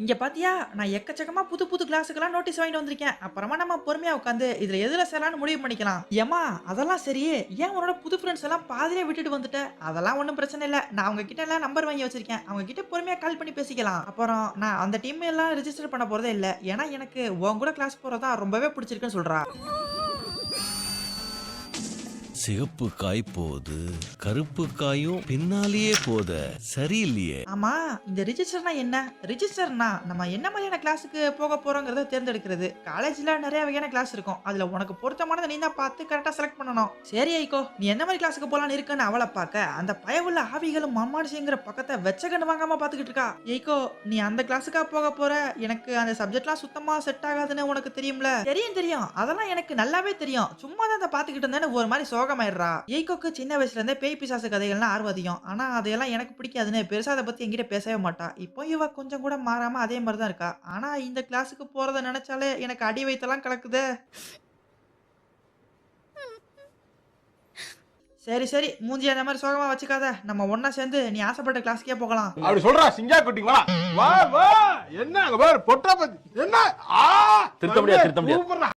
இங்க பாத்தியா, நான் எக்கச்சக்கமா புது புது கிளாஸுக்கெல்லாம் நோட்டீஸ் வாங்கிட்டு வந்திருக்கேன். அப்புறமா நம்ம பொறுமையா உட்காந்து இதுல எதுல சேரலாம்னு முடிவு பண்ணிக்கலாம். ஏம்மா அதெல்லாம் சரி, ஏன் உன்னோட புது ஃப்ரெண்ட்ஸ் எல்லாம் பாதியிலே விட்டுட்டு வந்துட்ட? அதெல்லாம் ஒண்ணும் பிரச்சனை இல்ல. நான் அவங்க கிட்ட எல்லாம் நம்பர் வாங்கி வச்சிருக்கேன். அவங்க கிட்ட பொறுமையா கால் பண்ணி பேசிக்கலாம். அப்புறம் நான் அந்த டீம் எல்லாம் ரெஜிஸ்டர் பண்ண போறதே இல்ல. ஏன்னா எனக்கு உன் கூட கிளாஸ் போறதா ரொம்பவே பிடிச்சிருக்குன்னு சொல்றா. சிகப்பு காய் போது கருப்பு காயும் பின்னாலேயே போத சரியில்லையே. ஆமா, இந்த ரிஜிஸ்டர்னா என்ன? ரிஜிஸ்டர்னா நம்ம என்ன மாதிரியான கிளாஸுக்கு போக போறோங்கிறத தேர்ந்தெடுக்கிறது. காலேஜ்ல நிறைய வகையான கிளாஸ் இருக்கும். அதுல உனக்கு பொருத்தமானதை நீ தான் பார்த்து கரெக்டா செலக்ட் பண்ணணும். சரி ஐகோ, நீ என்ன மாதிரி கிளாஸுக்கு போலான்னு இருக்குன்னு அவளை பார்க்க அந்த பயவுள்ள ஆவிகளும் மம்மாடிசிங்கிற பக்கத்தை வெச்சகன்னு வாங்காம பாத்துக்கிட்டு இருக்கா. ஏய்கோ, நீ அந்த கிளாஸுக்கா போக போற? எனக்கு அந்த சப்ஜெக்ட்லாம் சுத்தமா செட் ஆகாதுன்னு உனக்கு தெரியும்ல? தெரியும் தெரியும், அதெல்லாம் எனக்கு நல்லாவே தெரியும். சும்மா தான் அதை பாத்துக்கிட்டு இருந்தேன்னு ஒரு மாதிரி சோகமாயிடுறா. ஏய்கோக்கு சின்ன வயசுல இருந்தே பேய் பிசாசு கதைகள்லாம் ஆர்வம் அதிகம். ஆனா அதையெல்லாம் எனக்கு பிடிக்காதுன்னு பெருசா அதை பத்தி என்கிட்ட பேசவே மாட்டா. இப்போ இவ கொஞ்சம் கூட மாறாம அதே மாதிரி தான் இருக்கா. ஆனா இந்த கிளாஸுக்கு போறத நினைச்சாலே எனக்கு அடி வயித்தெல்லாம் கலக்குதே. சரி சரி, மூஞ்சி அந்த மாதிரி சோகமா வச்சுக்காத. நம்ம ஒண்ணா சேர்ந்து நீ ஆசைப்பட்ட கிளாஸ்க்கே போகலாம். அப்படி சொல்றா சிங்கா குட்டி வா வா வா. என்ன அங்க பாரு பொட்டா பத்தி என்ன திருத்த முடியாது, திருத்த முடியாது. சூப்பர்டா.